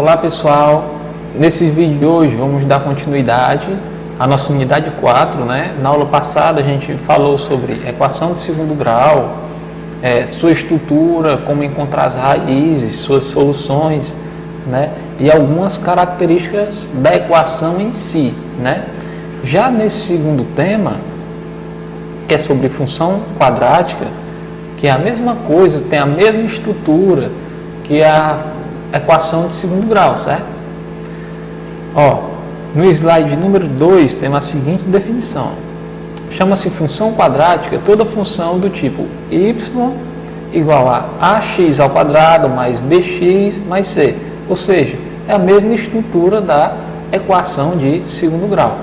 Olá pessoal, nesse vídeo de hoje vamos dar continuidade à nossa unidade 4, né? Na aula passada a gente falou sobre equação de segundo grau, sua estrutura, como encontrar as raízes, suas soluções, né? E algumas características da equação em si, né? Já nesse segundo tema, que é sobre função quadrática, que é a mesma coisa, tem a mesma estrutura que a equação de segundo grau, certo? Ó, no slide número 2 tem a seguinte definição. Chama-se função quadrática toda função do tipo y igual a ax ao quadrado mais bx mais c. Ou seja, é a mesma estrutura da equação de segundo grau.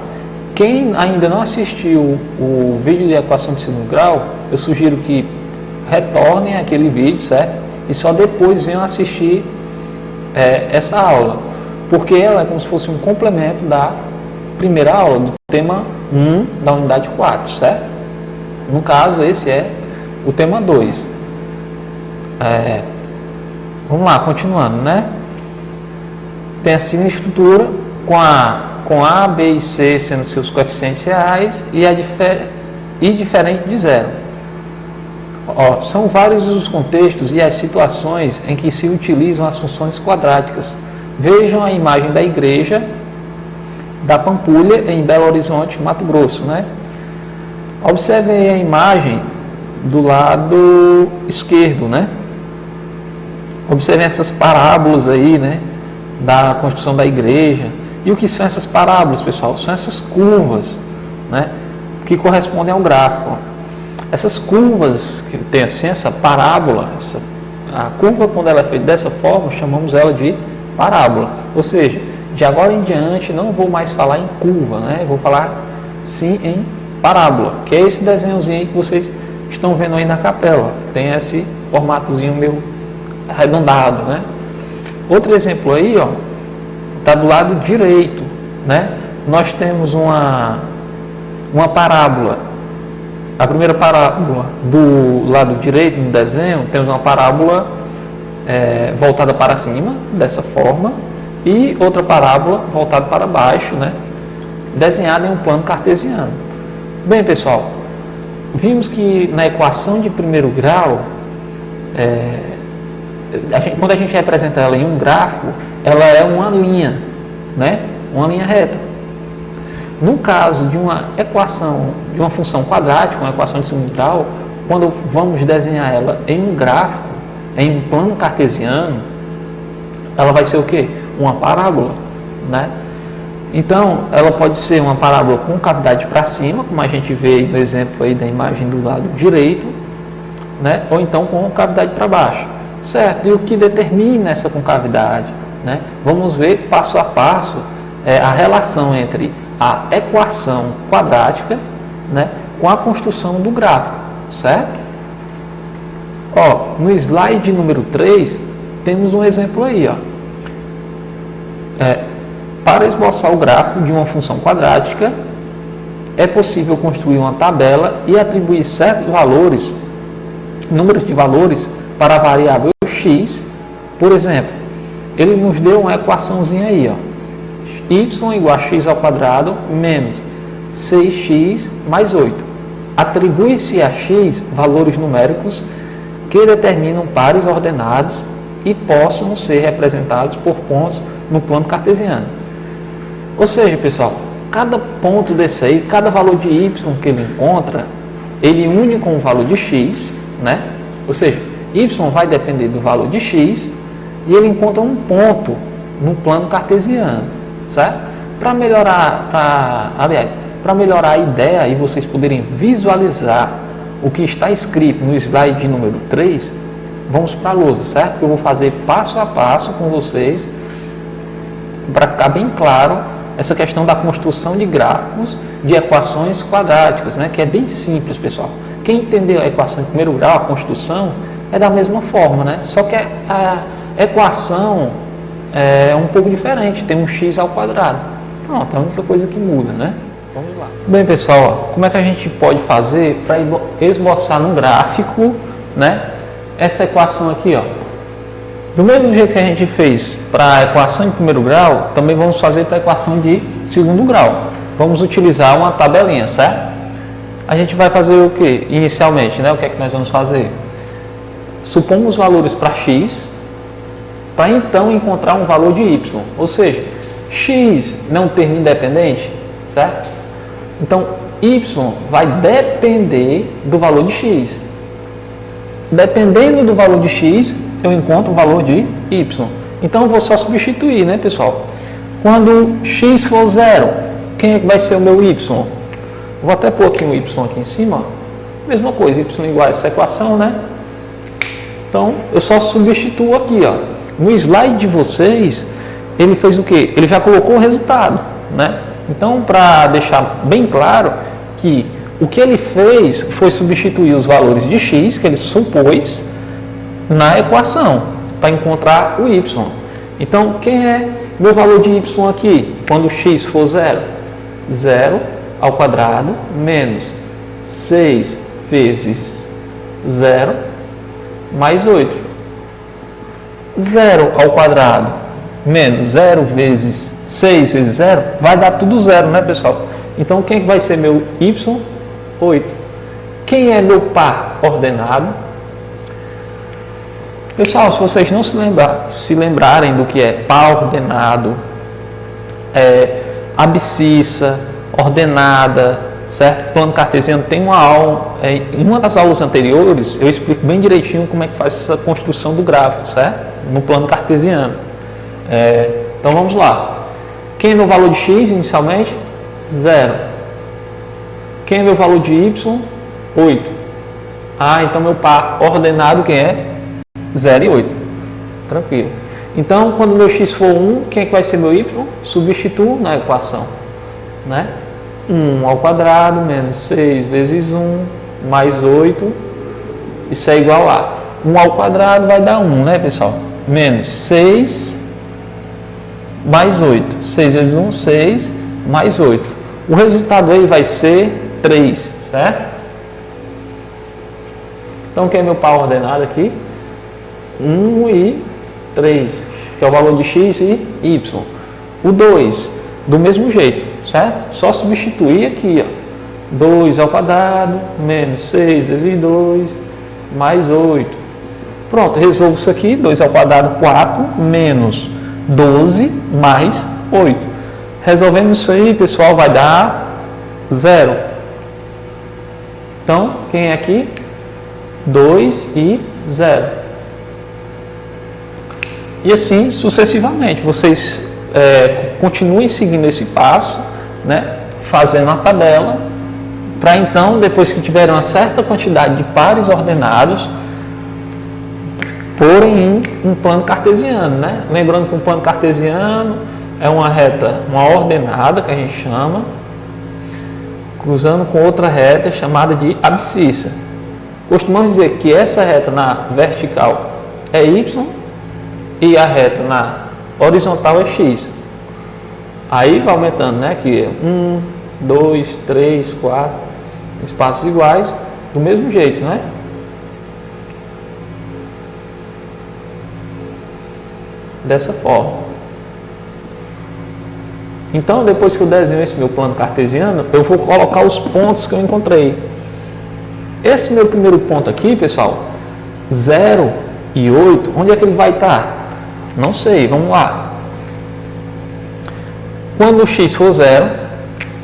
Quem ainda não assistiu o vídeo de equação de segundo grau, eu sugiro que retornem aquele vídeo, certo? E só depois venham assistir essa aula, porque ela é como se fosse um complemento da primeira aula, do tema 1 da unidade 4, certo? No caso, esse é o tema 2. Vamos lá, continuando, né? Tem assim a estrutura com A, B e C sendo seus coeficientes reais e diferente de zero. Ó, são vários os contextos e as situações em que se utilizam as funções quadráticas. Vejam a imagem da igreja da Pampulha, em Belo Horizonte, Mato Grosso, né? Observem a imagem do lado esquerdo, né? Observem essas parábolas aí, né? Da construção da igreja. E o que são essas parábolas, pessoal? São essas curvas, né? Que correspondem ao gráfico. Essas curvas que tem assim, essa parábola, a curva quando ela é feita dessa forma, chamamos ela de parábola. Ou seja, de agora em diante não vou mais falar em curva, né? Vou falar sim em parábola, que é esse desenhozinho aí que vocês estão vendo aí na capela. Tem esse formatozinho meio arredondado, né? Outro exemplo aí, ó, está do lado direito, né? Nós temos uma parábola. A primeira parábola do lado direito no desenho, temos uma parábola voltada para cima, dessa forma, e outra parábola voltada para baixo, né? Desenhada em um plano cartesiano. Bem, pessoal, vimos que na equação de primeiro grau, quando a gente representa ela em um gráfico, ela é uma linha, né? Uma linha reta. No caso de uma equação, de uma função quadrática, uma equação de segundo grau, quando vamos desenhar ela em um gráfico, em um plano cartesiano, ela vai ser o quê? Uma parábola, né? Então, ela pode ser uma parábola com cavidade para cima, como a gente vê no exemplo aí da imagem do lado direito, né? Ou então com cavidade para baixo, certo? E o que determina essa concavidade, né? Vamos ver passo a passo a relação entre a equação quadrática, né, com a construção do gráfico, certo? Ó, no slide número 3, temos um exemplo aí, ó. Para esboçar o gráfico de uma função quadrática, é possível construir uma tabela e atribuir certos valores, números de valores, para a variável x. Por exemplo, ele nos deu uma equaçãozinha aí, ó. Y igual a x ao quadrado menos 6x mais 8. Atribui-se a x valores numéricos que determinam pares ordenados e possam ser representados por pontos no plano cartesiano. Ou seja, pessoal, cada ponto desse aí, cada valor de y que ele encontra, ele une com o valor de x, né? Ou seja, y vai depender do valor de x e ele encontra um ponto no plano cartesiano. Certo? Para melhorar a ideia e vocês poderem visualizar o que está escrito no slide número 3, vamos para a lousa, certo? Eu vou fazer passo a passo com vocês para ficar bem claro essa questão da construção de gráficos de equações quadráticas, né? Que é bem simples, pessoal. Quem entendeu a equação de primeiro grau, a construção, é da mesma forma, né? Só que a equação é um pouco diferente, tem um x ao quadrado. Pronto, é a única coisa que muda, né? Vamos lá. Bem, pessoal, ó, como é que a gente pode fazer para esboçar no gráfico, né, essa equação aqui, ó? Do mesmo jeito que a gente fez para a equação de primeiro grau, também vamos fazer para a equação de segundo grau. Vamos utilizar uma tabelinha, certo? A gente vai fazer o que inicialmente, né? O que é que nós vamos fazer? Supomos valores para x, para então encontrar um valor de y. Ou seja, x não é um termo independente, certo? Então, y vai depender do valor de x. Dependendo do valor de x, eu encontro o valor de y. Então, eu vou só substituir, né, pessoal? Quando x for 0, quem é que vai ser o meu y? Vou até pôr aqui um y aqui em cima. Mesma coisa, y igual a essa equação, né? Então, eu só substituo aqui, ó. No slide de vocês, ele fez o quê? Ele já colocou o resultado, né? Então, para deixar bem claro que o que ele fez foi substituir os valores de x, que ele supôs, na equação, para encontrar o y. Então, quem é meu valor de y aqui? Quando x for 0? 0 ao quadrado menos 6 vezes 0 mais 8. 0 ao quadrado menos 0 vezes 6 vezes 0 vai dar tudo 0, né, pessoal? Então, quem vai ser meu y? 8. Quem é meu par ordenado? Pessoal, se vocês não se lembrarem do que é par ordenado, abscissa, ordenada, certo? Plano cartesiano, tem uma aula, em uma das aulas anteriores, eu explico bem direitinho como é que faz essa construção do gráfico, certo? No plano cartesiano. Então vamos lá. Quem é meu valor de x inicialmente? 0. Quem é meu valor de y? 8. Então meu par ordenado quem é? 0 e 8. Tranquilo. Então, quando meu x for 1, quem é que vai ser meu y? Substituo na equação, né? 1 ao quadrado menos 6 vezes 1 mais 8. Isso é igual a 1 ao quadrado vai dar 1, né, pessoal? Menos 6 mais 8. 6 vezes 1, 6 mais 8. O resultado aí vai ser 3, certo? Então, quem é meu par ordenado aqui? 1 e 3, que é o valor de x e y. O 2, do mesmo jeito, certo? Só substituir aqui, ó. 2 ao quadrado, menos 6 vezes 2, mais 8. Pronto, resolvo isso aqui, 2 ao quadrado, 4, menos 12, mais 8. Resolvendo isso aí, pessoal, vai dar 0. Então, quem é aqui? 2 e 0. E assim sucessivamente, vocês continuem seguindo esse passo, né, fazendo a tabela, para então, depois que tiverem uma certa quantidade de pares ordenados, porem em um plano cartesiano, né? Lembrando que um plano cartesiano é uma reta, uma ordenada, que a gente chama, cruzando com outra reta chamada de abscissa. Costumamos dizer que essa reta na vertical é y, e a reta na horizontal é x. Aí vai aumentando, né? Que é 1, 2, 3, 4, espaços iguais, do mesmo jeito, né? Dessa forma. Então, depois que eu desenho esse meu plano cartesiano, eu vou colocar os pontos que eu encontrei. Esse meu primeiro ponto aqui, pessoal, 0 e 8, onde é que ele vai estar? Não sei, vamos lá. Quando x for 0,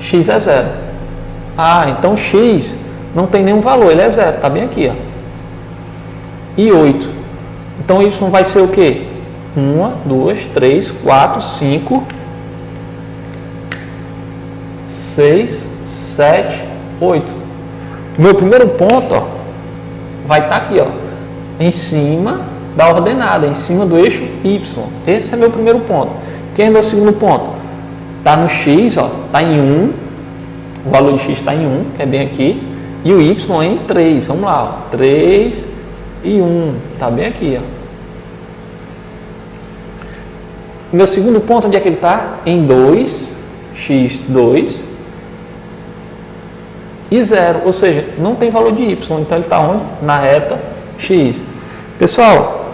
x é 0. Então x não tem nenhum valor, ele é 0, está bem aqui, ó. E 8. Então y vai ser o quê? 1, 2, 3, 4, 5, 6, 7, 8. Meu primeiro ponto, ó, vai estar aqui, ó, em cima da ordenada, em cima do eixo y. Esse é meu primeiro ponto. Quem é meu segundo ponto? Está no x, ó, está em 1. O valor de x está em 1, que é bem aqui. E o y é em 3. Vamos lá, ó, 3 e 1. Está bem aqui, ó. Meu segundo ponto, onde é que ele está? Em 2, x 2 e 0. Ou seja, não tem valor de y. Então ele está onde? Na reta x. Pessoal,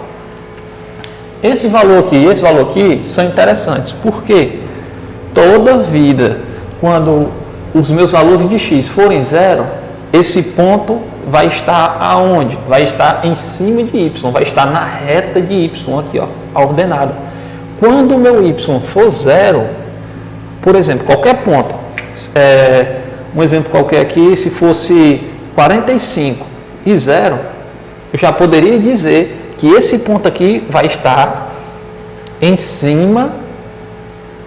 esse valor aqui e esse valor aqui são interessantes. Por quê? Toda vida, quando os meus valores de x forem zero, esse ponto vai estar aonde? Vai estar em cima de y, vai estar na reta de y aqui, ó, a ordenada. Quando o meu y for zero, por exemplo, qualquer ponto, um exemplo qualquer aqui, se fosse 45 e zero, eu já poderia dizer que esse ponto aqui vai estar em cima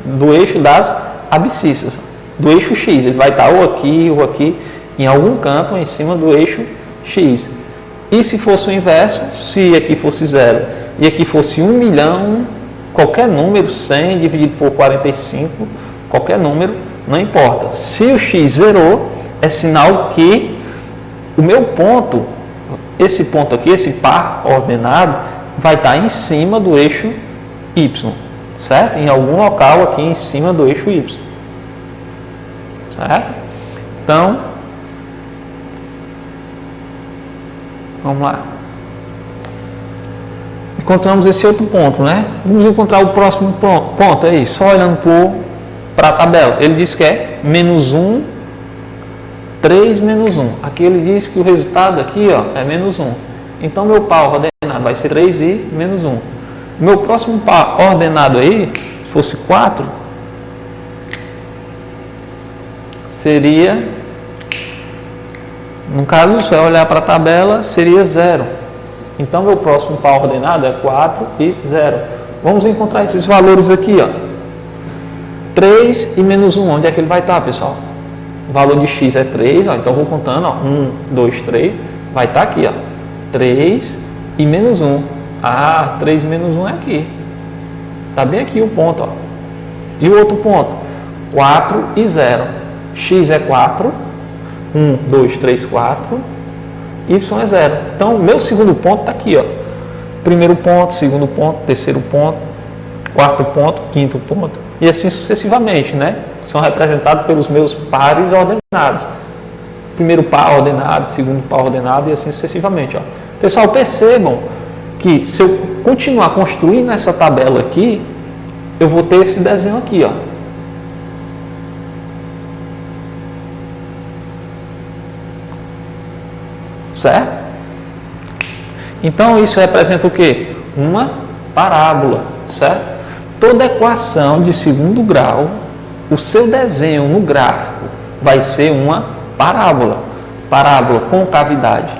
do eixo das abscissas, do eixo x. Ele vai estar ou aqui, em algum canto em cima do eixo x. E se fosse o inverso, se aqui fosse zero e aqui fosse 1 milhão, qualquer número, 100 dividido por 45, qualquer número, não importa. Se o x zerou, é sinal que o meu ponto, esse ponto aqui, esse par ordenado, vai estar em cima do eixo y, certo? Em algum local aqui em cima do eixo y, certo? Então, vamos lá. Encontramos esse outro ponto, né? Vamos encontrar o próximo ponto aí, só olhando para a tabela. Ele diz que é menos 1, 3 menos 1. Aqui ele diz que o resultado aqui, ó, é menos 1. Então, meu par ordenado vai ser 3 e menos 1. Meu próximo par ordenado aí, se fosse 4, seria, no caso, se eu olhar para a tabela, seria 0. Então, meu próximo par ordenado é 4 e 0. Vamos encontrar esses valores aqui, ó. 3 e menos 1, onde é que ele vai estar, pessoal? O valor de x é 3, ó, então eu vou contando, ó, 1, 2, 3, vai estar aqui, ó, 3 e menos 1. Ah, 3 menos 1 é aqui. Está bem aqui o ponto, ó. E o outro ponto? 4 e 0. X é 4, 1, 2, 3, 4, y é 0. Então, meu segundo ponto está aqui, ó. Primeiro ponto, segundo ponto, terceiro ponto, quarto ponto, quinto ponto, e assim sucessivamente, né? São representados pelos meus pares ordenados. Primeiro par ordenado, segundo par ordenado, e assim sucessivamente, ó. Pessoal, percebam que se eu continuar construindo essa tabela aqui, eu vou ter esse desenho aqui, ó. Certo? Então, isso representa o quê? Uma parábola, certo? Toda equação de segundo grau, o seu desenho no gráfico vai ser uma parábola. Parábola com cavidade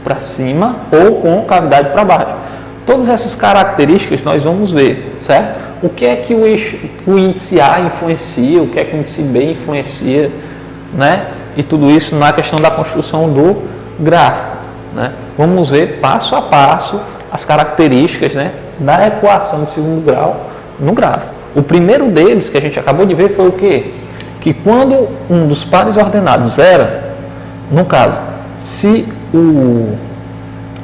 para cima ou com cavidade para baixo. Todas essas características nós vamos ver, certo? O que é que o índice A influencia, o que é que o índice B influencia, né? E tudo isso na questão da construção do gráfico, né? Vamos ver passo a passo as características, né, da equação de segundo grau no gráfico. O primeiro deles que a gente acabou de ver foi o quê? Que quando um dos pares ordenados zera, no caso, se o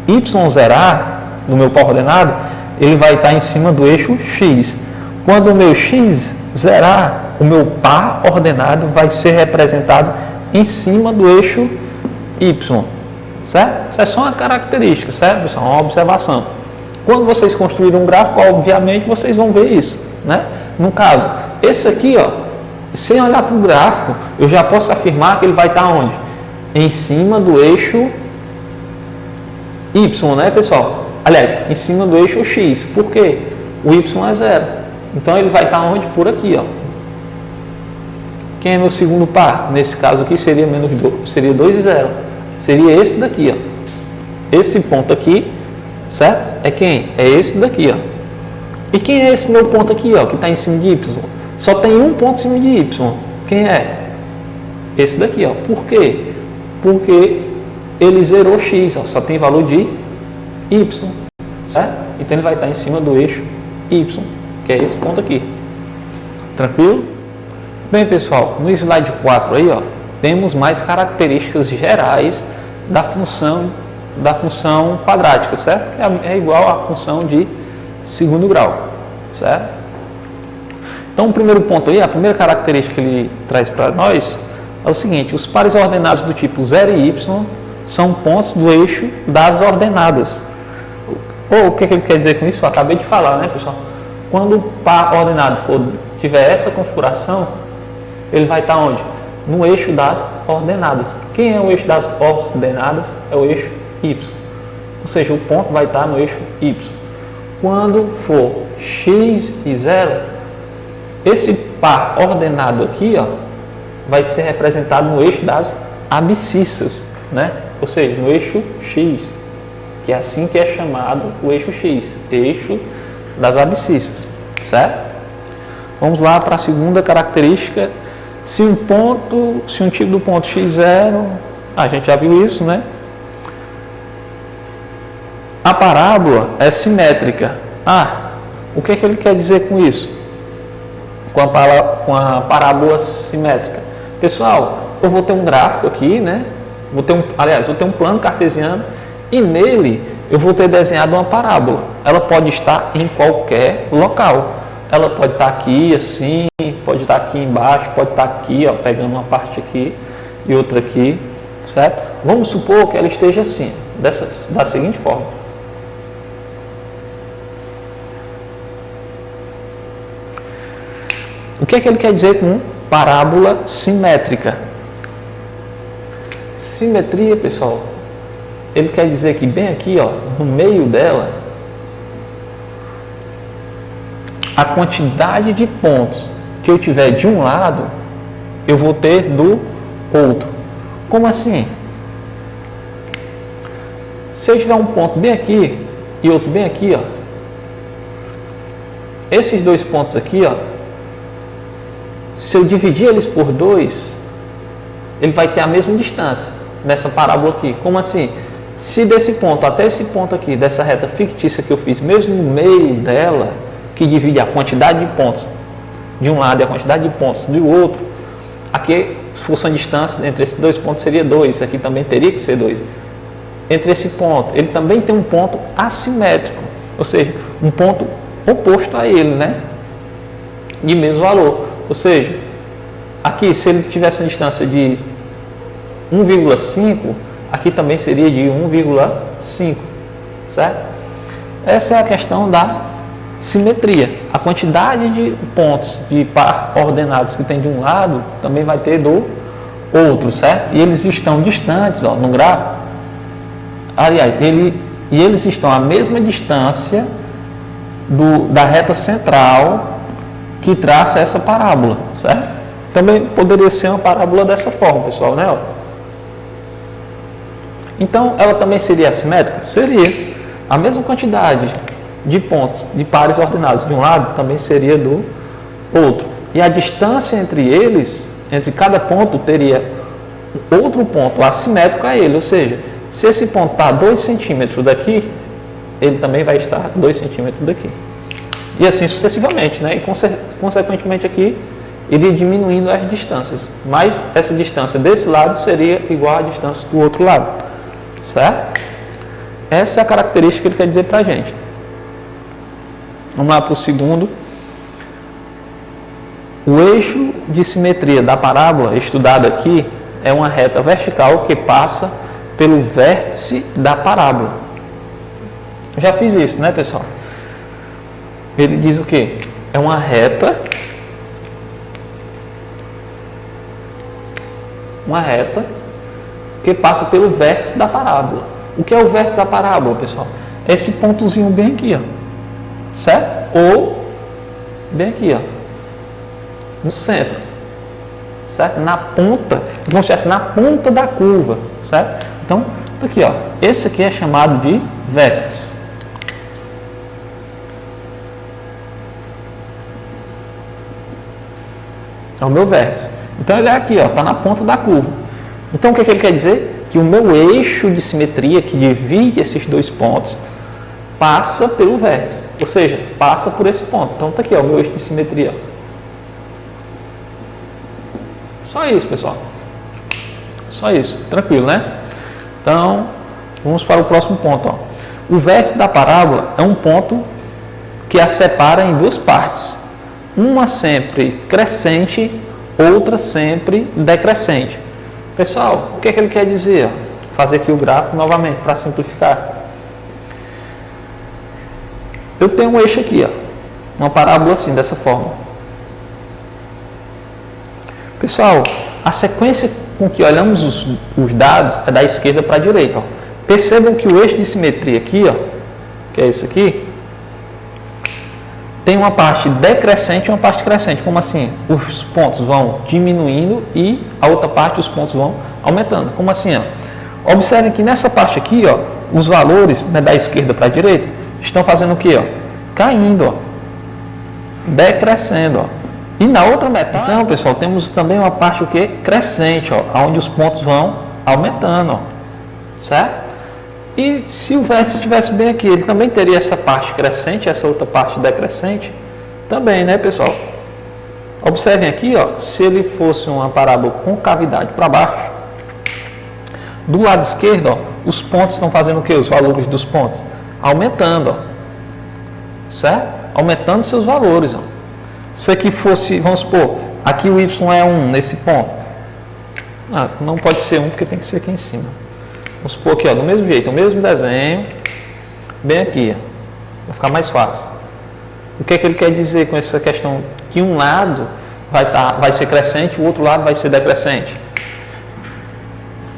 y zerar no meu par ordenado, ele vai estar em cima do eixo x. Quando o meu x zerar, o meu par ordenado vai ser representado em cima do eixo y. Certo? Isso é só uma característica, certo, pessoal? Uma observação. Quando vocês construírem um gráfico, obviamente, vocês vão ver isso, né? No caso, esse aqui, ó, sem olhar para o gráfico, eu já posso afirmar que ele vai estar onde? Em cima do eixo y, né, pessoal? Aliás, em cima do eixo x. Por quê? O y é 0. Então, ele vai estar onde? Por aqui, ó. Quem é meu segundo par? Nesse caso aqui seria menos 2, seria 2 e 0. Seria esse daqui, ó. Esse ponto aqui, certo? É quem? É esse daqui, ó. E quem é esse meu ponto aqui, ó, que está em cima de y? Só tem um ponto em cima de y. Quem é? Esse daqui, ó. Por quê? Porque ele zerou x, ó. Só tem valor de y, certo? Então ele vai estar em cima do eixo y, que é esse ponto aqui. Tranquilo? Bem, pessoal, no slide 4 aí, ó, temos mais características gerais da função quadrática, certo? É igual à função de segundo grau, certo? Então, o primeiro ponto aí, a primeira característica que ele traz para nós é o seguinte: os pares ordenados do tipo 0 e y são pontos do eixo das ordenadas. Ou o que ele quer dizer com isso? Eu acabei de falar, né, pessoal? Quando o par ordenado tiver essa configuração, ele vai estar onde? No eixo das ordenadas. Quem é o eixo das ordenadas? É o eixo Y. Ou seja, o ponto vai estar no eixo Y. Quando for x e 0, esse par ordenado aqui, ó, vai ser representado no eixo das abscissas, né? Ou seja, no eixo X, que é assim que é chamado o eixo X, eixo das abscissas, certo? Vamos lá para a segunda característica. Se um tipo do ponto x0, a gente já viu isso, né? A parábola é simétrica. O que ele quer dizer com isso? Com a parábola simétrica. Pessoal, eu vou ter um gráfico aqui, né? Vou ter um plano cartesiano e nele eu vou ter desenhado uma parábola. Ela pode estar em qualquer local. Ela pode estar aqui, assim, pode estar aqui embaixo, pode estar aqui, ó, pegando uma parte aqui e outra aqui, certo? Vamos supor que ela esteja assim, da seguinte forma. O que ele quer dizer com parábola simétrica? Simetria, pessoal, ele quer dizer que bem aqui, ó, no meio dela, a quantidade de pontos que eu tiver de um lado, eu vou ter do outro. Como assim? Se eu tiver um ponto bem aqui e outro bem aqui, ó, esses dois pontos aqui, ó, se eu dividir eles por 2, ele vai ter a mesma distância nessa parábola aqui. Como assim? Se desse ponto até esse ponto aqui, dessa reta fictícia que eu fiz, mesmo no meio dela, que divide a quantidade de pontos de um lado e a quantidade de pontos do outro, aqui, se fosse uma distância entre esses dois pontos, seria 2. Aqui também teria que ser 2. Entre esse ponto, ele também tem um ponto assimétrico, ou seja, um ponto oposto a ele, né? De mesmo valor. Ou seja, aqui, se ele tivesse uma distância de 1,5, aqui também seria de 1,5, certo? Essa é a questão da simetria. A quantidade de pontos de par ordenados que tem de um lado também vai ter do outro, certo? E eles estão distantes, ó, no gráfico. Aliás, eles estão à mesma distância da reta central que traça essa parábola, certo? Também poderia ser uma parábola dessa forma, pessoal, né? Então, ela também seria assimétrica? Seria. A mesma quantidade de pontos de pares ordenados de um lado também seria do outro. E a distância entre eles, entre cada ponto, teria outro ponto assimétrico a ele. Ou seja, se esse ponto está a 2 centímetros daqui, ele também vai estar a 2 centímetros daqui. E assim sucessivamente, né? E consequentemente aqui iria diminuindo as distâncias. Mas essa distância desse lado seria igual à distância do outro lado. Certo? Essa é a característica que ele quer dizer para a gente. Vamos lá para o segundo. O eixo de simetria da parábola estudada aqui é uma reta vertical que passa pelo vértice da parábola. Eu já fiz isso, né, pessoal? Ele diz o quê? É uma reta que passa pelo vértice da parábola. O que é o vértice da parábola, pessoal? É esse pontozinho bem aqui, ó. Certo? Ou bem aqui, ó. No centro. Certo? Na ponta, como se estivesse na ponta da curva, certo? Então, aqui, ó. Esse aqui é chamado de vértice. É o meu vértice. Então ele é aqui, ó, está na ponta da curva. Então o que ele quer dizer? Que o meu eixo de simetria que divide esses dois pontos passa pelo vértice, ou seja, passa por esse ponto. Então está aqui, ó, o meu eixo de simetria. Só isso, pessoal. Só isso, tranquilo, né? Então vamos para o próximo ponto, ó. O vértice da parábola é um ponto que a separa em duas partes. Uma sempre crescente, outra sempre decrescente. Pessoal, o que ele quer dizer? Fazer aqui o gráfico novamente para simplificar. eu tenho um eixo aqui, ó, uma parábola assim, dessa forma. Pessoal, a sequência com que olhamos os dados é da esquerda para a direita. Ó. Percebam que o eixo de simetria aqui, ó, que é esse aqui, tem uma parte decrescente e uma parte crescente. Como assim? Os pontos vão diminuindo e a outra parte os pontos vão aumentando. Como assim? Ó? Observem que nessa parte aqui, ó, os valores, né, da esquerda para a direita estão fazendo o quê? Ó? Caindo, ó, decrescendo. Ó. E na outra metade, então, pessoal, temos também uma parte o quê? Crescente, ó, onde os pontos vão aumentando. Ó. Certo? E se o vértice estivesse bem aqui, ele também teria essa parte crescente, essa outra parte decrescente também, né, pessoal? Observem aqui, ó, se ele fosse uma parábola com cavidade para baixo, do lado esquerdo, ó, os pontos estão fazendo o quê? Os valores dos pontos? Aumentando, ó, certo? Aumentando seus valores, ó. Se aqui fosse, vamos supor, aqui o y é 1 nesse ponto. Ah, não pode ser 1 porque tem que ser aqui em cima. Vamos supor aqui, ó, do mesmo jeito, o mesmo desenho, bem aqui, ó, vai ficar mais fácil. O que é que ele quer dizer com essa questão? Que um lado vai ser crescente, o outro lado vai ser decrescente.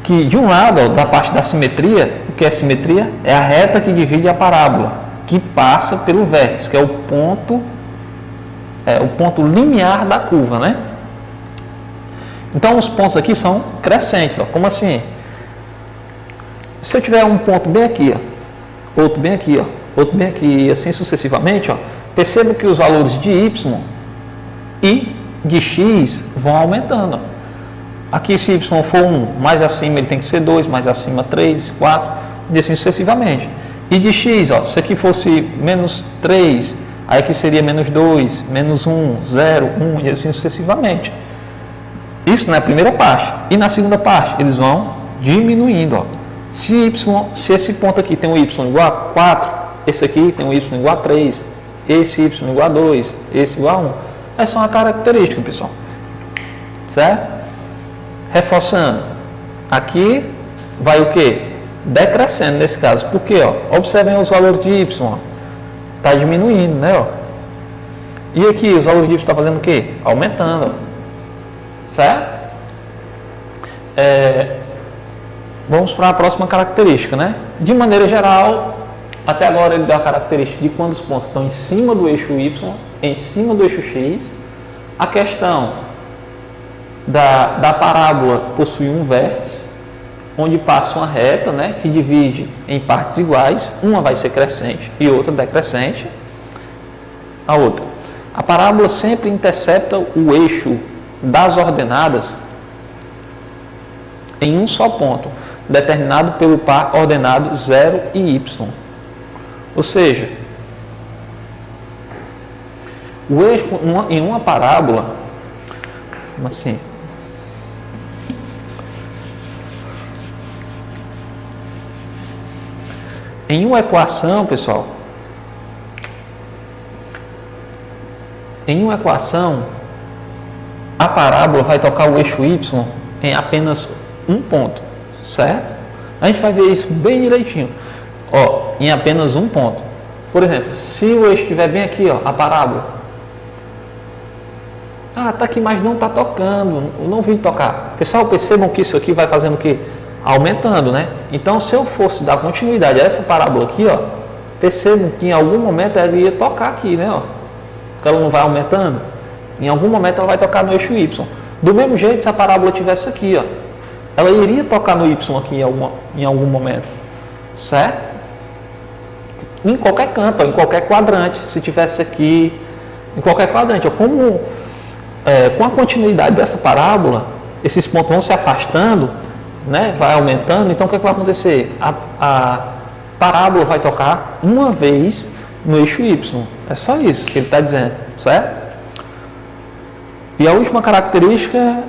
Que de um lado, ó, da parte da simetria, o que é simetria? É a reta que divide a parábola, que passa pelo vértice, que é o ponto limiar da curva, né? Então, os pontos aqui são crescentes, ó, como assim? Se eu tiver um ponto bem aqui, ó, outro bem aqui, ó, outro bem aqui, e assim sucessivamente, ó, percebo que os valores de y e de x vão aumentando. Ó. Aqui, se y for 1, mais acima ele tem que ser 2, mais acima 3, 4, e assim sucessivamente. E de x, ó, se aqui fosse menos 3, aí aqui seria menos 2, menos 1, 0, 1, e assim sucessivamente. Isso na primeira parte. E na segunda parte, eles vão diminuindo, ó. Se esse ponto aqui tem um y igual a 4, esse aqui tem um y igual a 3, esse y igual a 2, esse igual a 1. Essa é uma característica, pessoal. Certo? Reforçando. Aqui vai o quê? Decrescendo nesse caso. Por quê? Ó? Observem os valores de y. Está diminuindo, né? Ó. E aqui os valores de y estão fazendo o quê? Aumentando. Ó. Certo? Vamos para a próxima característica, né? De maneira geral, até agora ele deu a característica de quando os pontos estão em cima do eixo y, em cima do eixo x. A questão da parábola possui um vértice, onde passa uma reta, né, que divide em partes iguais. Uma vai ser crescente e outra decrescente. A outra. A parábola sempre intercepta o eixo das ordenadas em um só ponto, determinado pelo par ordenado 0 e y. Ou seja, o eixo em uma parábola, como assim? Em uma equação, pessoal, em uma equação, a parábola vai tocar o eixo y em apenas um ponto, certo? A gente vai ver isso bem direitinho, ó, em apenas um ponto. Por exemplo, se o eixo estiver bem aqui, ó, a parábola, tá aqui, mas não está tocando, não vim tocar. Pessoal, percebam que isso aqui vai fazendo o quê? Aumentando, né? Então, se eu fosse dar continuidade a essa parábola aqui, ó, percebam que em algum momento ela ia tocar aqui, né? Ó, porque ela não vai aumentando. Em algum momento ela vai tocar no eixo y. Do mesmo jeito, se a parábola estivesse aqui, ó, ela iria tocar no y aqui em algum momento, certo? Em qualquer canto, ó, em qualquer quadrante, se tivesse aqui, em qualquer quadrante. Ó, com a continuidade dessa parábola, esses pontos vão se afastando, né, vai aumentando, então o que vai acontecer? A parábola vai tocar uma vez no eixo y. É só isso que ele está dizendo, certo? E a última característica,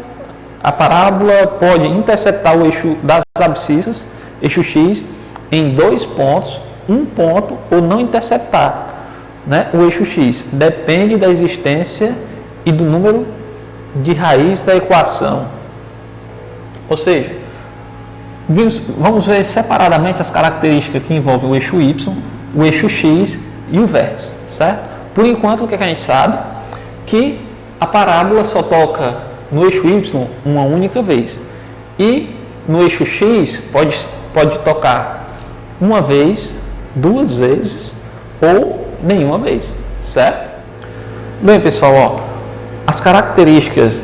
a parábola pode interceptar o eixo das abscissas, eixo x, em dois pontos, um ponto, ou não interceptar, né, o eixo x. Depende da existência e do número de raiz da equação. Ou seja, vamos ver separadamente as características que envolvem o eixo y, o eixo x e o vértice, certo? Por enquanto, o que a gente sabe? Que a parábola só toca no eixo Y uma única vez. E no eixo X pode tocar uma vez, duas vezes ou nenhuma vez, certo? Bem, pessoal, ó, as características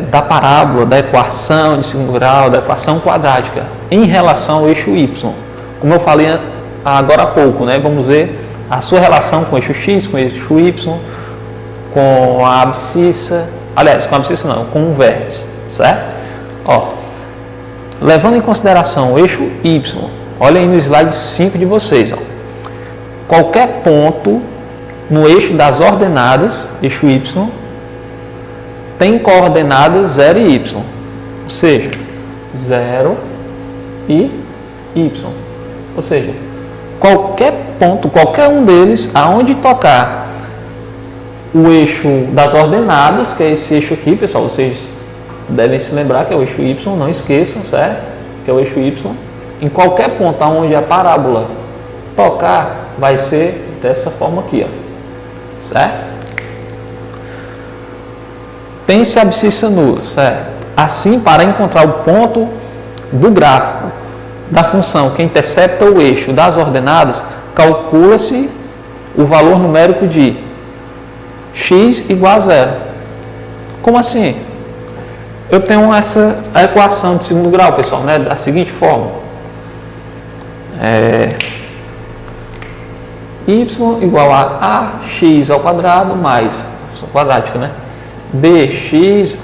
da parábola, da equação de segundo grau, da equação quadrática em relação ao eixo Y. Como eu falei agora há pouco, né? Vamos ver a sua relação com o eixo X, com o eixo Y, com a abscissa, aliás, com a abscissa não, com o vértice, certo? Ó, levando em consideração o eixo Y, olha aí no slide 5 de vocês, ó, qualquer ponto no eixo das ordenadas, eixo Y, tem coordenadas 0 e Y, ou seja, 0 e Y, ou seja, qualquer ponto, qualquer um deles, aonde tocar o eixo das ordenadas, que é esse eixo aqui, pessoal, vocês devem se lembrar que é o eixo Y, não esqueçam, certo? Que é o eixo Y, em qualquer ponto aonde a parábola tocar, vai ser dessa forma aqui, ó, certo? Tem-se abscissa nula, certo? Assim, para encontrar o ponto do gráfico da função que intercepta o eixo das ordenadas, calcula-se o valor numérico de x igual a 0. Como assim? Eu tenho a equação de segundo grau, pessoal, né, da seguinte forma. Y igual a ax ao quadrado mais, função quadrática, né? Bx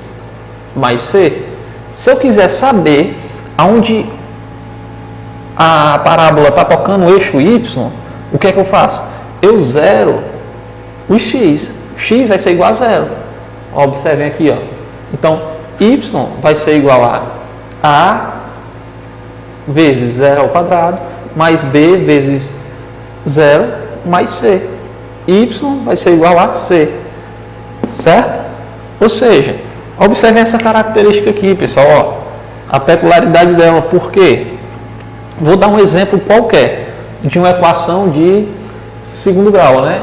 mais c. Se eu quiser saber aonde a parábola está tocando o eixo Y, o que é que eu faço? Eu zero o x. X vai ser igual a 0. Observem aqui, ó. Então, y vai ser igual a vezes 0 ao quadrado, mais b vezes 0 mais c. Y vai ser igual a c. Certo? Ou seja, observem essa característica aqui, pessoal. Ó, a peculiaridade dela. Por quê? Vou dar um exemplo qualquer de uma equação de segundo grau, né?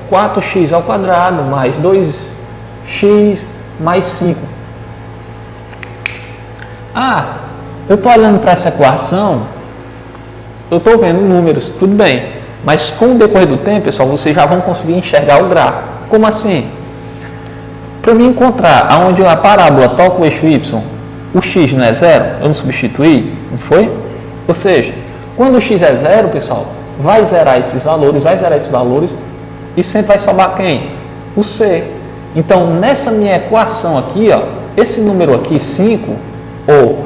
4x ao quadrado mais 2x mais 5. Eu estou olhando para essa equação, eu estou vendo números, tudo bem. Mas com o decorrer do tempo, pessoal, vocês já vão conseguir enxergar o gráfico. Como assim? Para mim encontrar aonde a parábola toca o eixo Y, o x não é 0, eu não substituí, não foi? Ou seja, quando o x é 0, pessoal, vai zerar esses valores e sempre vai sobrar quem? O c. Então, nessa minha equação aqui, ó, esse número aqui, 5, ou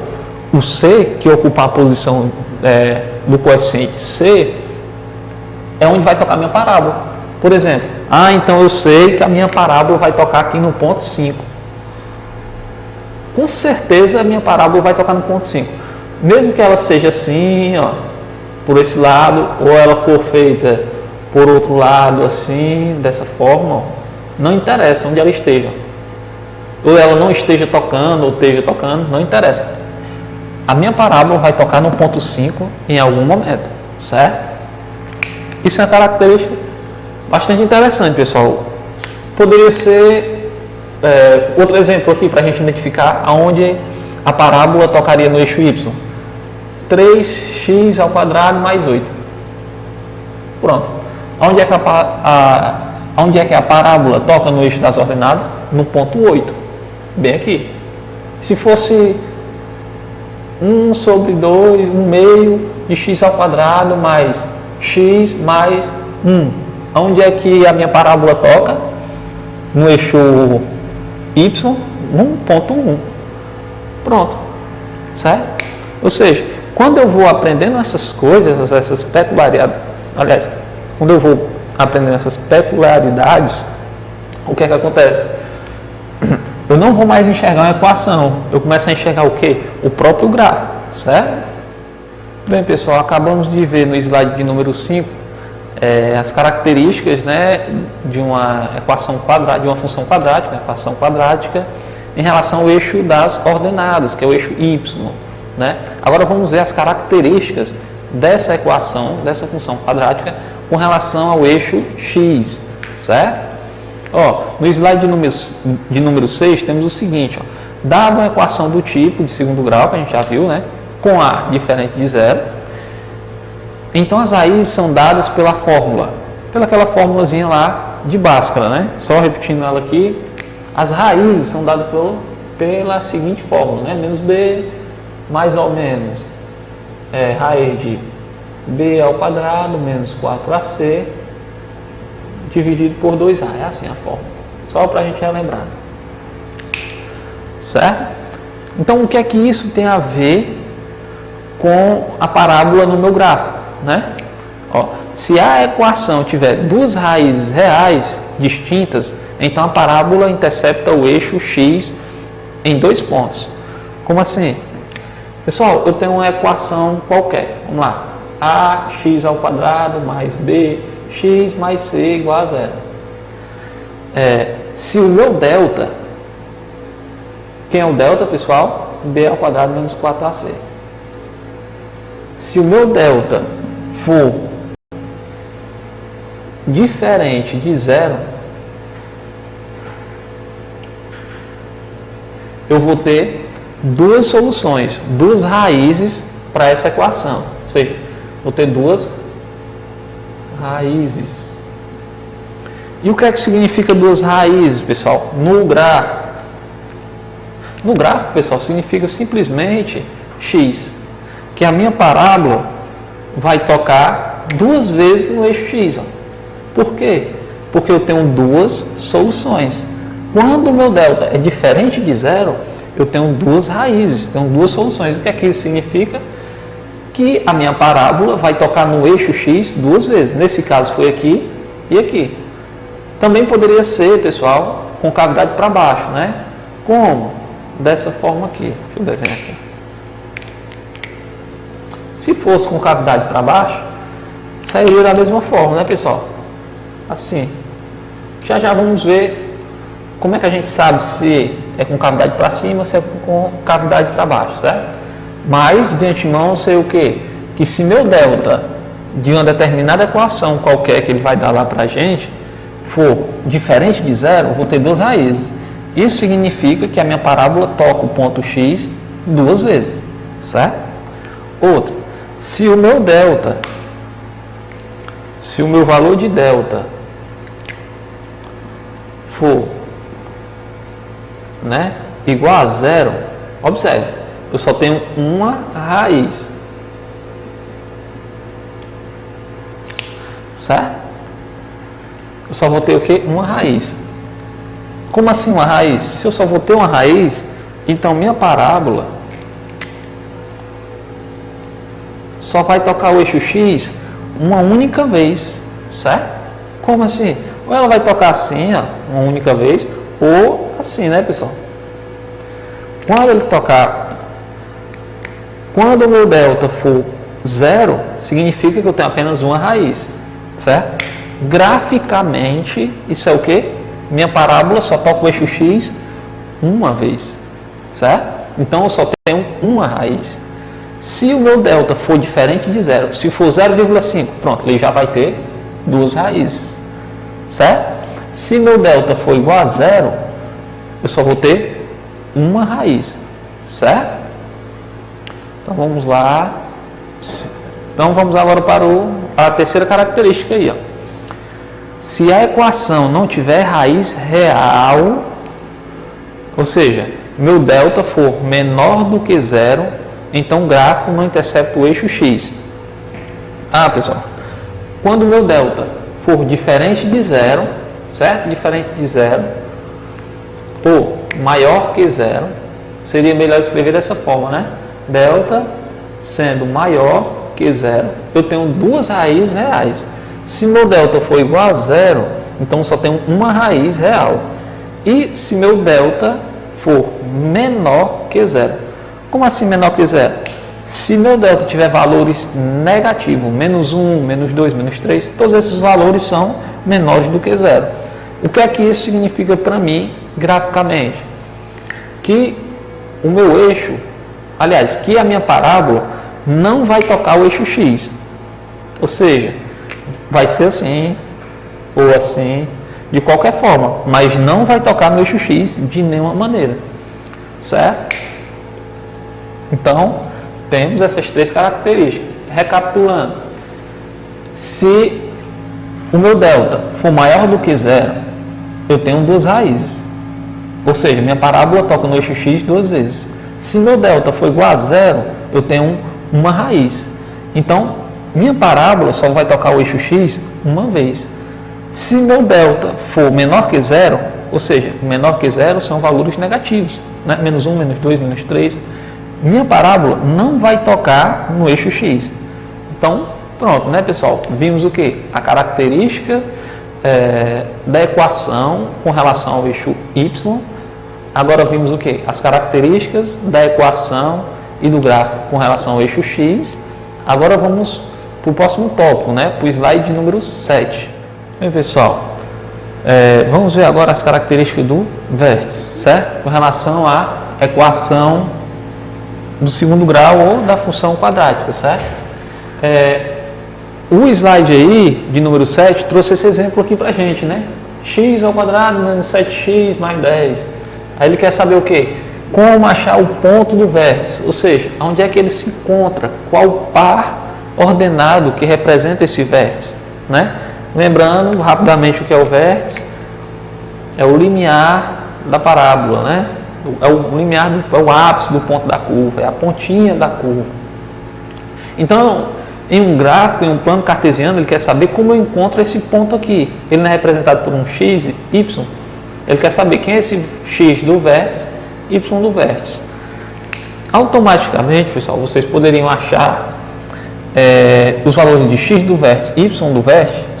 o c, que ocupa a posição do coeficiente c, é onde vai tocar a minha parábola. Por exemplo, então eu sei que a minha parábola vai tocar aqui no ponto 5. Com certeza a minha parábola vai tocar no ponto 5. Mesmo que ela seja assim, ó, por esse lado, ou ela for feita por outro lado, assim, dessa forma, ó, não interessa onde ela esteja. Ou ela não esteja tocando, ou esteja tocando, não interessa. A minha parábola vai tocar no ponto 5 em algum momento, certo? Isso é uma característica bastante interessante, pessoal. Poderia ser outro exemplo aqui para a gente identificar aonde a parábola tocaria no eixo Y. 3x ao quadrado mais 8. Pronto. Onde é que a parábola toca no eixo das ordenadas? No ponto 8. Bem aqui. Se fosse 1 sobre 2, 1 meio de x ao quadrado mais x mais 1. Onde é que a minha parábola toca? No eixo Y, no ponto 1. Pronto. Certo? Ou seja, quando eu vou aprendendo essas coisas, essas peculiaridades, aliás, quando eu vou aprendendo essas peculiaridades, o que é que acontece? Eu não vou mais enxergar uma equação, eu começo a enxergar o quê? O próprio gráfico, certo? Bem, pessoal, acabamos de ver no slide de número 5 as características, né, de uma equação quadrática, de uma função quadrática, equação quadrática, em relação ao eixo das ordenadas, que é o eixo Y, né? Agora vamos ver as características dessa equação, dessa função quadrática, com relação ao eixo X, certo? Ó, no slide de número 6 temos o seguinte, ó, dado uma equação do tipo de segundo grau, que a gente já viu, né, com A diferente de zero, então as raízes são dadas pela fórmula, pelaquela fórmulazinha lá de Bhaskara, né? Só repetindo ela aqui, as raízes são dadas pela seguinte fórmula, né? Menos B mais ou menos raiz de B ao quadrado menos 4AC dividido por 2A. É assim a fórmula. Só para a gente relembrar. Certo? Então, o que é que isso tem a ver com a parábola no meu gráfico, né? Ó, se a equação tiver duas raízes reais distintas, então a parábola intercepta o eixo X em 2 pontos. Como assim? Pessoal, eu tenho uma equação qualquer. Vamos lá. Ax ao quadrado mais bx mais c igual a zero. Se o meu delta, quem é o delta, pessoal? B ao quadrado menos 4ac. Se o meu delta for diferente de zero, eu vou ter duas soluções, duas raízes para essa equação. Ou seja, vou ter duas raízes. E o que é que significa duas raízes, pessoal? No gráfico. No gráfico, pessoal, significa simplesmente x, que a minha parábola vai tocar duas vezes no eixo x. Ó. Por quê? Porque eu tenho duas soluções. Quando o meu delta é diferente de zero, eu tenho duas raízes, tenho duas soluções. O que é que isso significa? Que a minha parábola vai tocar no eixo x duas vezes. Nesse caso foi aqui e aqui. Também poderia ser, pessoal, com cavidade para baixo, né? Como? Dessa forma aqui. Deixa eu desenhar aqui. Se fosse com cavidade para baixo, sairia da mesma forma, né, pessoal? Assim. Já vamos ver como é que a gente sabe se é com cavidade para cima ou se é com cavidade para baixo, certo? Mas, de antemão, eu sei o quê? Que se meu delta de uma determinada equação qualquer que ele vai dar lá para a gente for diferente de zero, eu vou ter duas raízes. Isso significa que a minha parábola toca o ponto x duas vezes, certo? Outro, se o meu delta, se o meu valor de delta for, né, igual a zero, observe, eu só tenho uma raiz, certo? Eu só vou ter o quê? Uma raiz. Como assim uma raiz? Se eu só vou ter uma raiz, então minha parábola só vai tocar o eixo x uma única vez, certo? Como assim? Ou ela vai tocar assim, ó, uma única vez, ou assim, né, pessoal? Quando ele tocar, quando o meu delta for zero, significa que eu tenho apenas uma raiz, certo? Graficamente, isso é o quê? Minha parábola só toca o eixo x uma vez, certo? Então eu só tenho uma raiz. Se o meu delta for diferente de zero, se for 0,5, pronto, ele já vai ter duas raízes, certo? Se meu delta for igual a zero, eu só vou ter uma raiz, certo? Então vamos lá. Então vamos agora para a terceira característica aí, ó. Se a equação não tiver raiz real, ou seja, meu delta for menor do que zero, então o gráfico não intercepta o eixo x. Pessoal, quando o meu delta for diferente de zero, certo? Diferente de zero, ou maior que zero, seria melhor escrever dessa forma, né? Delta sendo maior que zero, eu tenho duas raízes reais. Se meu delta for igual a zero, então só tenho uma raiz real. E se meu delta for menor que zero. Como assim menor que zero? Se meu delta tiver valores negativos, menos 1, menos 2, menos 3, todos esses valores são menores do que zero. O que é que isso significa para mim, graficamente? Que o meu eixo, aliás, que a minha parábola não vai tocar o eixo x. Ou seja, vai ser assim, ou assim, de qualquer forma, mas não vai tocar no eixo X de nenhuma maneira, certo? Então, temos essas três características. Recapitulando, se o meu delta for maior do que zero, eu tenho duas raízes, ou seja, minha parábola toca no eixo X duas vezes. Se meu delta for igual a zero, eu tenho uma raiz. Então, minha parábola só vai tocar o eixo X uma vez. Se meu delta for menor que zero, ou seja, menor que zero são valores negativos, né? Menos 1, menos 2, menos 3, minha parábola não vai tocar no eixo X. Então, pronto, né, pessoal? Vimos o que? A característica da equação com relação ao eixo Y. Agora vimos o que? As características da equação e do gráfico com relação ao eixo X. Agora vamos para o próximo tópico, né? Para o slide número 7. Bem, pessoal, vamos ver agora as características do vértice, certo? Com relação à equação do segundo grau ou da função quadrática, certo? O slide aí, de número 7, trouxe esse exemplo aqui para a gente, né? X ao quadrado menos 7x mais 10. Aí ele quer saber o quê? Como achar o ponto do vértice, ou seja, onde é que ele se encontra, qual par ordenado que representa esse vértice, né? Lembrando rapidamente o que é o vértice, é o limiar da parábola, né? É o limiar, é o ápice do ponto da curva, é a pontinha da curva. Então, em um gráfico, em um plano cartesiano, ele quer saber como eu encontro esse ponto aqui. Ele não é representado por um x, y. Ele quer saber quem é esse x do vértice, y do vértice. Automaticamente, pessoal, vocês poderiam achar os valores de x do vértice, y do vértice,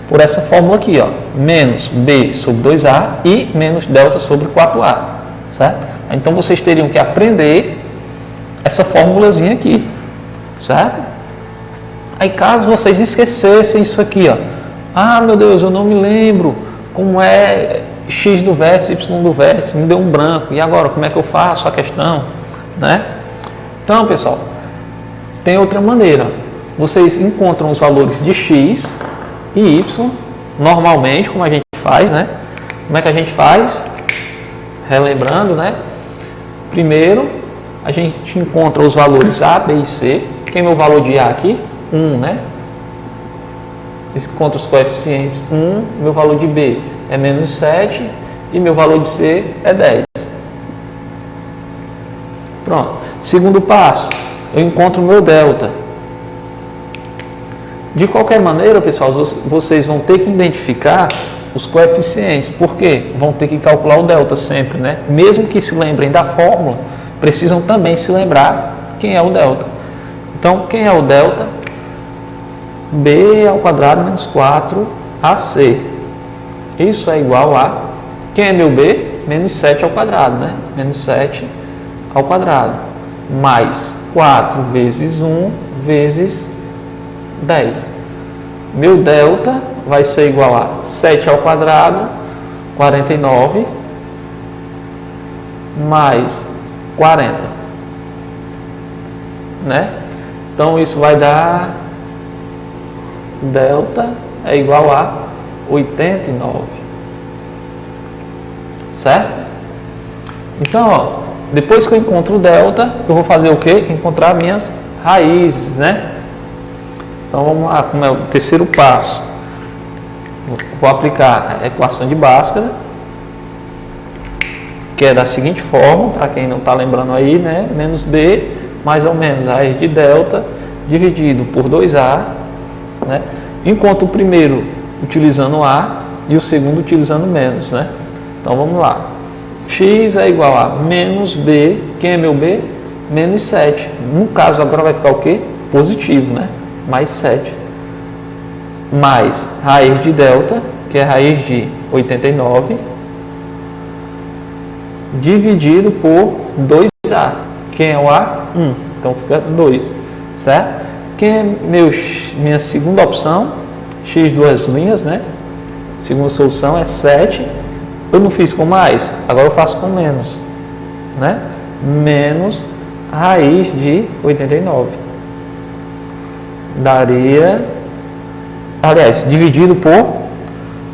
por essa fórmula aqui, ó, menos b sobre 2a e menos delta sobre 4a, certo? Então vocês teriam que aprender essa formulazinha aqui, certo? Aí caso vocês esquecessem isso aqui, ó, ah, meu Deus, eu não me lembro como é x do vértice, y do vértice, me deu um branco, e agora como é que eu faço a questão, né? Então, pessoal, tem outra maneira. Vocês encontram os valores de x e y, normalmente, como a gente faz, né? Como é que a gente faz? Relembrando, né? Primeiro, a gente encontra os valores A, B e C. Quem é o valor de A aqui? 1, né? Encontra os coeficientes 1, meu valor de B é menos 7 e meu valor de C é 10. Pronto. Segundo passo, eu encontro o meu delta. De qualquer maneira, pessoal, vocês vão ter que identificar os coeficientes. Por quê? Vão ter que calcular o delta sempre, né? Mesmo que se lembrem da fórmula, precisam também se lembrar quem é o delta. Então, quem é o delta? B ao quadrado menos 4AC. Isso é igual a... Quem é meu B? Menos 7 ao quadrado, né? Menos 7 ao quadrado. Mais 4 vezes 1 vezes 10. Meu delta vai ser igual a 7 ao quadrado, 49, mais 40. Né? Então, isso vai dar... Delta é igual a 89. Certo? Então, ó, depois que eu encontro o delta, eu vou fazer o quê? Encontrar minhas raízes, né? Então, vamos lá, como é o terceiro passo. Vou aplicar a equação de Bhaskara, que é da seguinte forma, para quem não está lembrando aí, né? Menos B, mais ou menos a raiz de delta, dividido por 2A, né? Enquanto o primeiro utilizando A e o segundo utilizando menos, né? Então vamos lá. X é igual a menos B, quem é meu B? Menos 7. No caso agora vai ficar o quê? Positivo, né? Mais 7. Mais raiz de delta, que é a raiz de 89, dividido por 2A. Quem é o A? 1. Então fica 2, certo? Quem é minha segunda opção? X duas linhas, né? Segunda solução é 7. Eu não fiz com mais, agora eu faço com menos, né? Menos a raiz de 89. Daria aliás, dividido por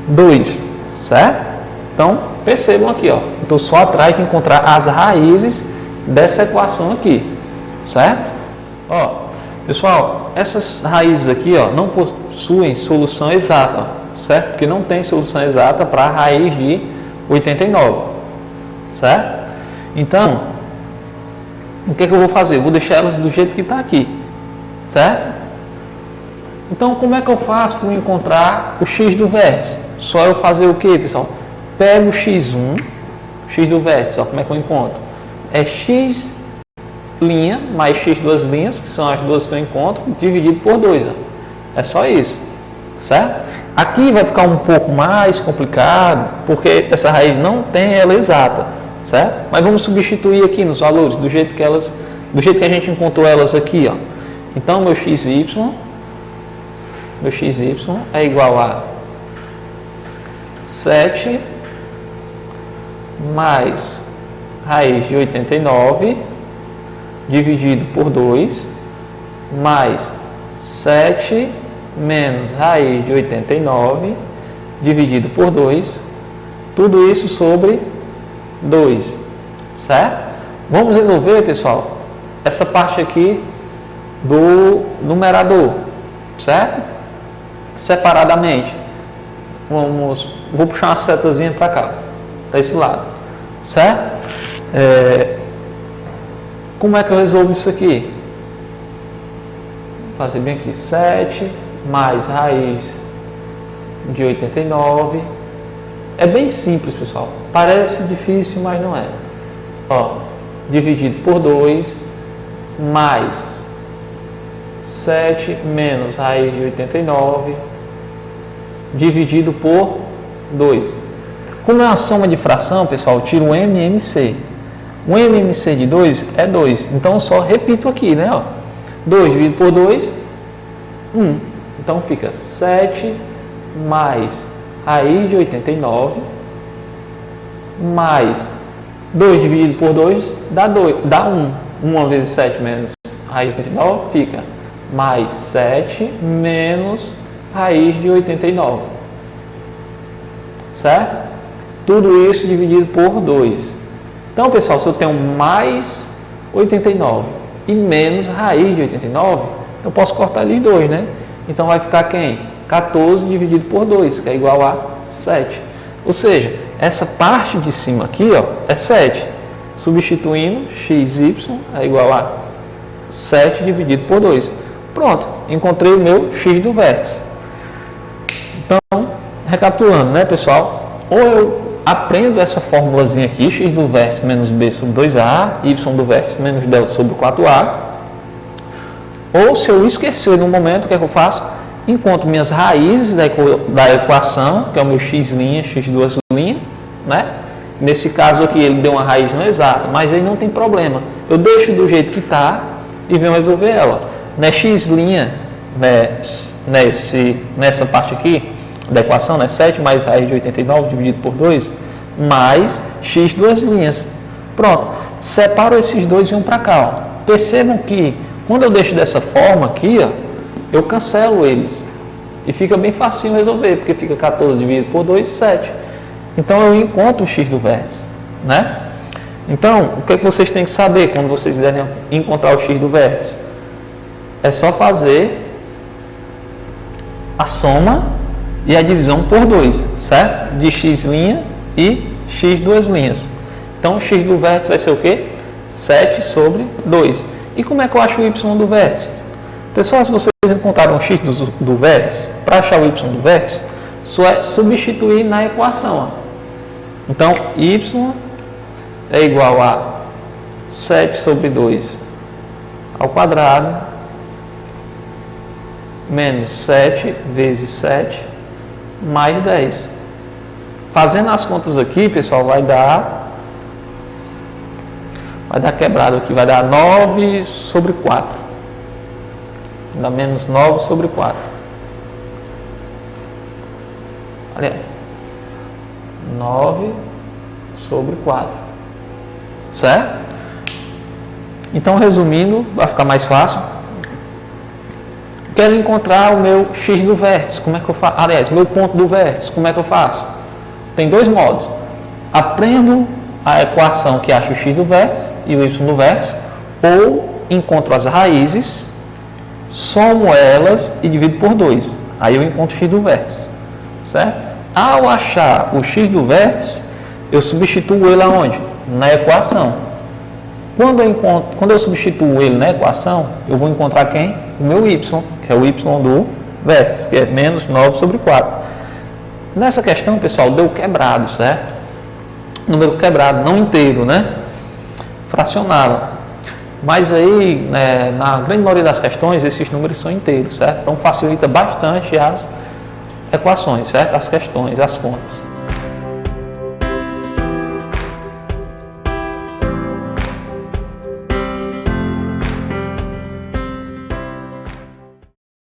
2, certo? Então, percebam aqui, ó, estou só atrás de encontrar as raízes dessa equação aqui, certo? Ó, pessoal, essas raízes aqui, ó, não possuem solução exata, ó, certo? Porque não tem solução exata para a raiz de 89, certo? Então, o que é que eu vou fazer? Eu vou deixar elas do jeito que está aqui, certo? Então, como é que eu faço para encontrar o x do vértice? Só eu fazer o que, pessoal? Pego o x1, x do vértice, ó, como é que eu encontro? É x' mais x duas linhas, que são as duas que eu encontro, dividido por 2. Ó. É só isso, certo? Aqui vai ficar um pouco mais complicado, porque essa raiz não tem ela exata, certo? Mas vamos substituir aqui nos valores, do jeito que a gente encontrou elas aqui, ó. Então, meu xy é igual a 7 mais raiz de 89 dividido por 2 mais 7 menos raiz de 89 dividido por 2, tudo isso sobre 2, certo? Vamos resolver, pessoal, essa parte aqui do numerador, certo? Separadamente. Vou puxar uma setazinha para cá, para esse lado, certo? Como é que eu resolvo isso aqui? Vou fazer bem aqui, 7 mais raiz de 89. É bem simples, pessoal. Parece difícil, mas não é. Ó, dividido por 2 mais 7 menos raiz de 89 dividido por 2. Como é uma soma de fração, pessoal, eu tiro o MMC. O MMC de 2 é 2. Então, eu só repito aqui, né? Ó. 2 dividido por 2, 1. Então, fica 7 mais raiz de 89 mais 2 dividido por 2 dá 1. 1 vezes 7 menos raiz de 89 fica mais 7 menos raiz de 89. Certo? Tudo isso dividido por 2. Então, pessoal, se eu tenho mais 89 e menos raiz de 89, eu posso cortar ali 2, né? Então, vai ficar quem? 14 dividido por 2, que é igual a 7. Ou seja, essa parte de cima aqui, ó, é 7. Substituindo, xy é igual a 7 dividido por 2. Pronto, encontrei o meu x do vértice. Então, recapitulando, né, pessoal? Ou eu aprendo essa formulazinha aqui, x do vértice menos b sobre 2a, y do vértice menos delta sobre 4a. Ou se eu esquecer no momento, o que é que eu faço? Encontro minhas raízes da equação, que é o meu x', x duas linhas, né? Nesse caso aqui ele deu uma raiz não exata, mas aí não tem problema. Eu deixo do jeito que está e venho resolver ela. Né, x', nessa parte aqui da equação, né, 7 mais raiz de 89 dividido por 2, mais x duas linhas. Pronto, separo esses dois e um para cá. Ó. Percebam que quando eu deixo dessa forma aqui, ó, eu cancelo eles. E fica bem facinho resolver, porque fica 14 dividido por 2, 7. Então eu encontro o x do vértice. Né? Então, o que é que vocês têm que saber quando vocês quiserem encontrar o x do vértice? É só fazer a soma e a divisão por 2, certo? De x' e x duas linhas. Então, o x do vértice vai ser o quê? 7 sobre 2. E como é que eu acho o y do vértice? Pessoal, se vocês encontraram o x do vértice, para achar o y do vértice, só é substituir na equação. Ó. Então, y é igual a 7 sobre 2 ao quadrado, menos 7 vezes 7, mais 10. Fazendo as contas aqui, pessoal, vai dar quebrado aqui, vai dar 9 sobre 4. Dá menos 9 sobre 4. Aliás, 9 sobre 4. Certo? Então, resumindo, vai ficar mais fácil. Quero encontrar o meu x do vértice, como é que eu faço? Aliás, meu ponto do vértice, como é que eu faço? Tem dois modos. Aprendo a equação que acha o x do vértice e o y do vértice, ou encontro as raízes, somo elas e divido por 2. Aí eu encontro o x do vértice, certo? Ao achar o x do vértice, eu substituo ele aonde? Na equação. Quando eu substituo ele na equação, eu vou encontrar quem? O meu y, que é o y do vértice, que é menos 9 sobre 4. Nessa questão, pessoal, deu quebrado, certo? Número quebrado, não inteiro, né? Fracionado. Mas aí, né, na grande maioria das questões, esses números são inteiros, certo? Então facilita bastante as equações, certo? As questões, as contas.